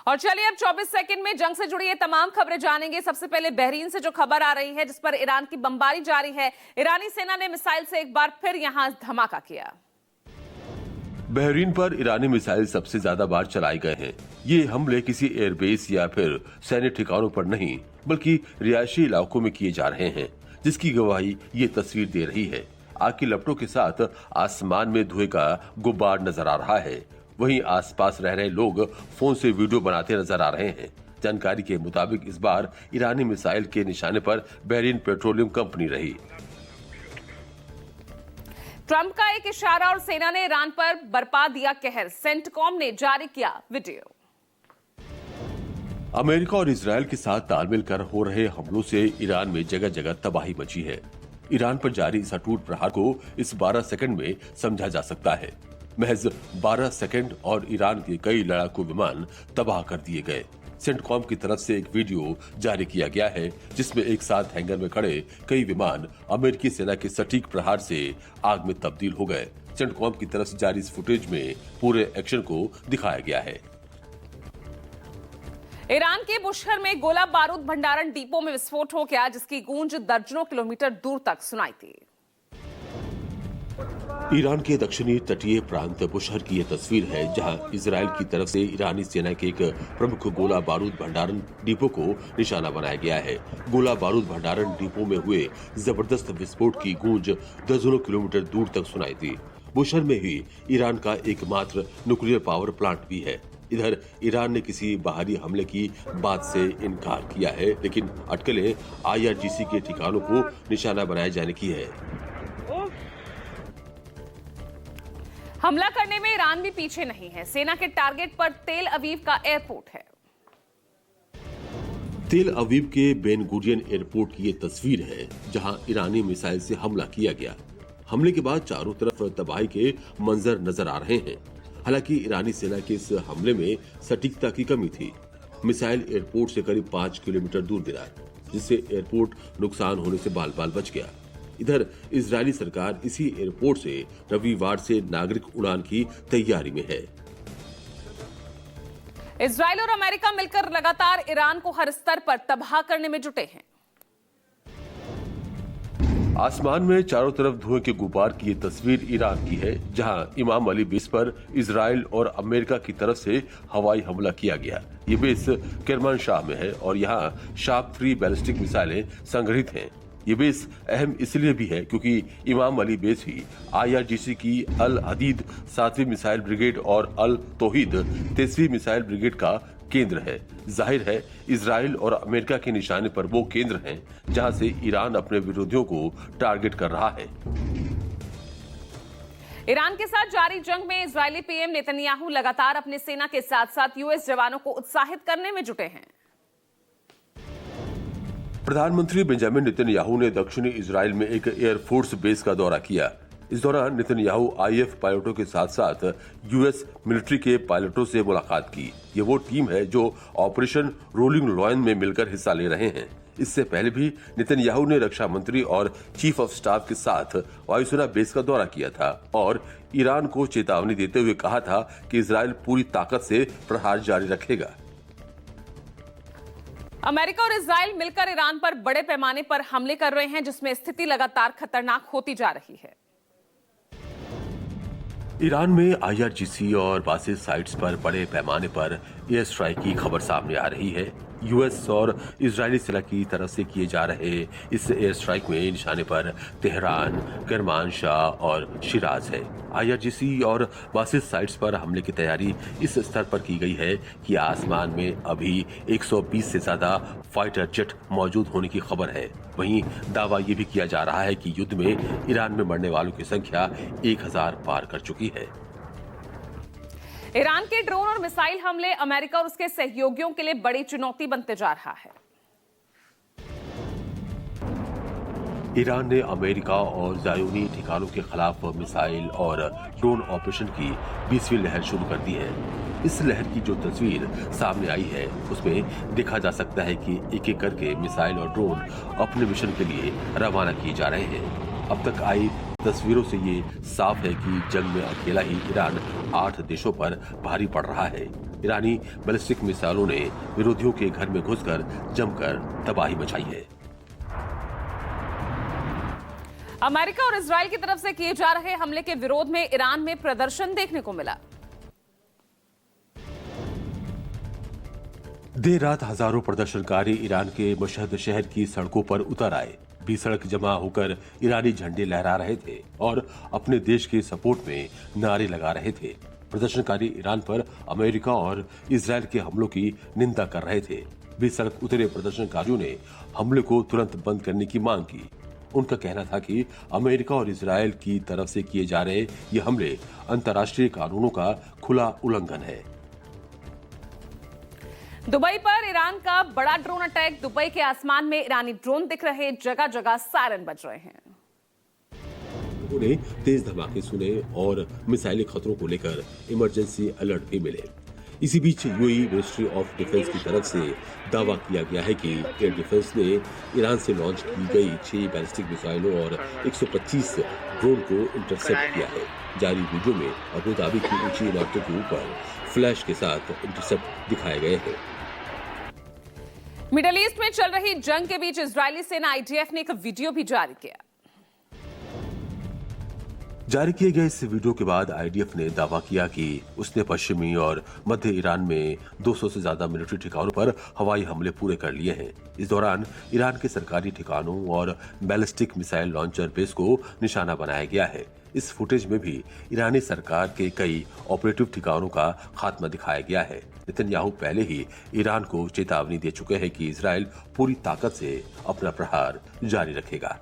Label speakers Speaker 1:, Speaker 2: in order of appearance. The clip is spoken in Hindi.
Speaker 1: और चलिए अब 24 सेकंड में जंग से जुड़ी ये तमाम खबरें जानेंगे। सबसे पहले बहरीन से जो खबर आ रही है, जिस पर ईरान की बमबारी जारी है। ईरानी सेना ने मिसाइल से एक बार फिर यहां धमाका किया।
Speaker 2: बहरीन पर ईरानी मिसाइल सबसे ज्यादा बार चलाए गए हैं। ये हमले किसी एयरबेस या फिर सैन्य ठिकानों पर नहीं, बल्कि रिहायशी इलाकों में किए जा रहे हैं, जिसकी गवाही ये तस्वीर दे रही है। आग की लपटों के साथ आसमान में धुएं का गुब्बार नजर आ रहा है। वहीं आसपास रह रहे लोग फोन से वीडियो बनाते नजर आ रहे हैं। जानकारी के मुताबिक इस बार ईरानी मिसाइल के निशाने पर बहरीन पेट्रोलियम कंपनी रही।
Speaker 1: ट्रंप का एक इशारा और सेना ने ईरान पर बरपा दिया कहर। सेंटकॉम ने जारी किया वीडियो।
Speaker 2: अमेरिका और इजरायल के साथ तालमेल कर हो रहे हमलों से ईरान में जगह जगह तबाही मची है। ईरान पर जारी इस अटूट प्रहार को इस 12 सेकंड में समझा जा सकता है। महज 12 सेकंड और ईरान के कई लड़ाकू विमान तबाह कर दिए गए। सेंटकॉम की तरफ से एक वीडियो जारी किया गया है, जिसमें एक साथ हैंगर में खड़े कई विमान अमेरिकी सेना के सटीक प्रहार से आग में तब्दील हो गए। सेंटकॉम की तरफ से जारी इस फुटेज में पूरे एक्शन को दिखाया गया है।
Speaker 1: ईरान के बुशहर में गोला बारूद भंडारण डिपो में विस्फोट हो गया, जिसकी गूंज दर्जनों किलोमीटर दूर तक सुनाई दी।
Speaker 2: ईरान के दक्षिणी तटीय प्रांत बुशहर की यह तस्वीर है, जहां इजरायल की तरफ से ईरानी सेना के एक प्रमुख गोला बारूद भंडारण डिपो को निशाना बनाया गया है। गोला बारूद भंडारण डिपो में हुए जबरदस्त विस्फोट की गूंज दर्जनों किलोमीटर दूर तक सुनाई दी। बुशहर में ही ईरान का एकमात्र न्यूक्लियर पावर प्लांट भी है। इधर ईरान ने किसी बाहरी हमले की बात से इनकार किया है, लेकिन अटकलें IRGC के ठिकानों को निशाना बनाए जाने की है।
Speaker 1: हमला करने में ईरान भी पीछे नहीं है। सेना के टारगेट पर तेल अवीव का एयरपोर्ट है।
Speaker 2: तेल अवीव के बेन गुरियन एयरपोर्ट की ये तस्वीर है, जहां ईरानी मिसाइल से हमला किया गया। हमले के बाद चारों तरफ तबाही के मंजर नजर आ रहे हैं। हालांकि ईरानी सेना के इस हमले में सटीकता की कमी थी। मिसाइल एयरपोर्ट से करीब 5 किलोमीटर दूर गिरा, जिससे एयरपोर्ट नुकसान होने से बाल बाल बच गया। इधर इजरायली सरकार इसी एयरपोर्ट से रविवार से नागरिक उड़ान की तैयारी में है।
Speaker 1: इजरायल और अमेरिका मिलकर लगातार ईरान को हर स्तर पर तबाह करने में जुटे हैं।
Speaker 2: आसमान में चारों तरफ धुएं के गुब्बार की ये तस्वीर ईरान की है, जहां इमाम अली बेस पर इजरायल और अमेरिका की तरफ से हवाई हमला किया गया। ये बेस किरमानशाह में है और यहाँ शार्प 3 बैलिस्टिक मिसाइलें संग्रहित हैं। ये बेस अहम इसलिए भी है क्योंकि इमाम अली बेस ही IRGC की अल हदीद 7वीं मिसाइल ब्रिगेड और अल तौहीद 23वीं मिसाइल ब्रिगेड का केंद्र है। जाहिर है इजराइल और अमेरिका के निशाने पर वो केंद्र हैं, जहां से ईरान अपने विरोधियों को टारगेट कर रहा है।
Speaker 1: ईरान के साथ जारी जंग में इजरायली PM नेतन्याहू लगातार अपने सेना के साथ साथ US जवानों को उत्साहित करने में जुटे हैं।
Speaker 2: प्रधानमंत्री बेंजामिन नेतन्याहू ने दक्षिणी इजराइल में एक एयरफोर्स बेस का दौरा किया। इस दौरान नेतन्याहू IF पायलटों के साथ साथ US मिलिट्री के पायलटों से मुलाकात की। ये वो टीम है जो ऑपरेशन रोलिंग लॉयन में मिलकर हिस्सा ले रहे हैं। इससे पहले भी नेतन्याहू ने रक्षा मंत्री और चीफ ऑफ स्टाफ के साथ वायुसेना बेस का दौरा किया था और ईरान को चेतावनी देते हुए कहा था कि इजराइल पूरी ताकत से प्रहार जारी रखेगा।
Speaker 1: अमेरिका और इजरायल मिलकर ईरान पर बड़े पैमाने पर हमले कर रहे हैं, जिसमें स्थिति लगातार खतरनाक होती जा रही है।
Speaker 2: ईरान में IRGC और बासित साइट्स पर बड़े पैमाने पर एयर स्ट्राइक की खबर सामने आ रही है। US और इजरायली सेना की तरफ से किए जा रहे इस एयर स्ट्राइक में निशाने पर तेहरान, किरमानशाह और शिराज है। IRGC और बासित साइट्स पर हमले की तैयारी इस स्तर पर की गई है कि आसमान में अभी 120 से ज्यादा फाइटर जेट मौजूद होने की खबर है। वहीं दावा ये भी किया जा रहा है कि युद्ध में ईरान में मरने वालों की संख्या 1000 पार कर चुकी है।
Speaker 1: ईरान के ड्रोन और मिसाइल हमले अमेरिका और उसके सहयोगियों के लिए बड़ी चुनौती बनते जा रहा है।
Speaker 2: ईरान ने अमेरिका और ज़ायोनी ठिकानों के खिलाफ मिसाइल और ड्रोन ऑपरेशन की 20वीं लहर शुरू कर दी है। इस लहर की जो तस्वीर सामने आई है, उसमें देखा जा सकता है कि एक एक करके मिसाइल और ड्रोन अपने मिशन के लिए रवाना किए जा रहे हैं। अब तक आई तस्वीरों से ये साफ है कि जंग में अकेला ही ईरान 8 देशों पर भारी पड़ रहा है। ईरानी बैलिस्टिक मिसाइलों ने विरोधियों के घर में घुसकर जमकर तबाही मचाई है।
Speaker 1: अमेरिका और इजरायल की तरफ से किए जा रहे हमले के विरोध में ईरान में प्रदर्शन देखने को मिला।
Speaker 2: देर रात हजारों प्रदर्शनकारी ईरान के मशहद शहर की सड़कों पर उतर आए। 20 सड़क जमा होकर ईरानी झंडे लहरा रहे थे और अपने देश के सपोर्ट में नारे लगा रहे थे। प्रदर्शनकारी ईरान पर अमेरिका और इजरायल के हमलों की निंदा कर रहे थे। 20 सड़क उतरे प्रदर्शनकारियों ने हमले को तुरंत बंद करने की मांग की। उनका कहना था कि अमेरिका और इजरायल की तरफ से किए जा रहे ये हमले अंतर्राष्ट्रीय कानूनों का खुला उल्लंघन है।
Speaker 1: दुबई पर ईरान का बड़ा ड्रोन अटैक। दुबई के आसमान में ईरानी ड्रोन दिख रहे, जगह जगह सायरन बज रहे हैं।
Speaker 2: लोगों ने तेज धमाके सुने और मिसाइली खतरों को लेकर इमरजेंसी अलर्ट भी मिले। इसी बीच यूएई मिनिस्ट्री ऑफ डिफेंस की तरफ से दावा किया गया है कि एयर डिफेंस ने ईरान से लॉन्च की गई 6 बैलिस्टिक मिसाइलों और 125 ड्रोन को इंटरसेप्ट किया है। जारी वीडियो में अबू धाबी की ऊंची इमारतों के ऊपर फ्लैश के साथ इंटरसेप्ट दिखाए गए हैं।
Speaker 1: मिडल ईस्ट में चल रही जंग के बीच इजरायली सेना आईडीएफ ने एक वीडियो भी जारी किया।
Speaker 2: जारी किए गए इस वीडियो के बाद आईडीएफ ने दावा किया कि उसने पश्चिमी और मध्य ईरान में 200 से ज्यादा मिलिट्री ठिकानों पर हवाई हमले पूरे कर लिए हैं। इस दौरान ईरान के सरकारी ठिकानों और बैलिस्टिक मिसाइल लॉन्चर बेस को निशाना बनाया गया है। इस फुटेज में भी ईरानी सरकार के कई ऑपरेटिव ठिकानों का खात्मा दिखाया गया है। नेतन्याहू पहले ही ईरान को चेतावनी दे चुके हैं कि इजरायल पूरी ताकत से अपना प्रहार जारी रखेगा।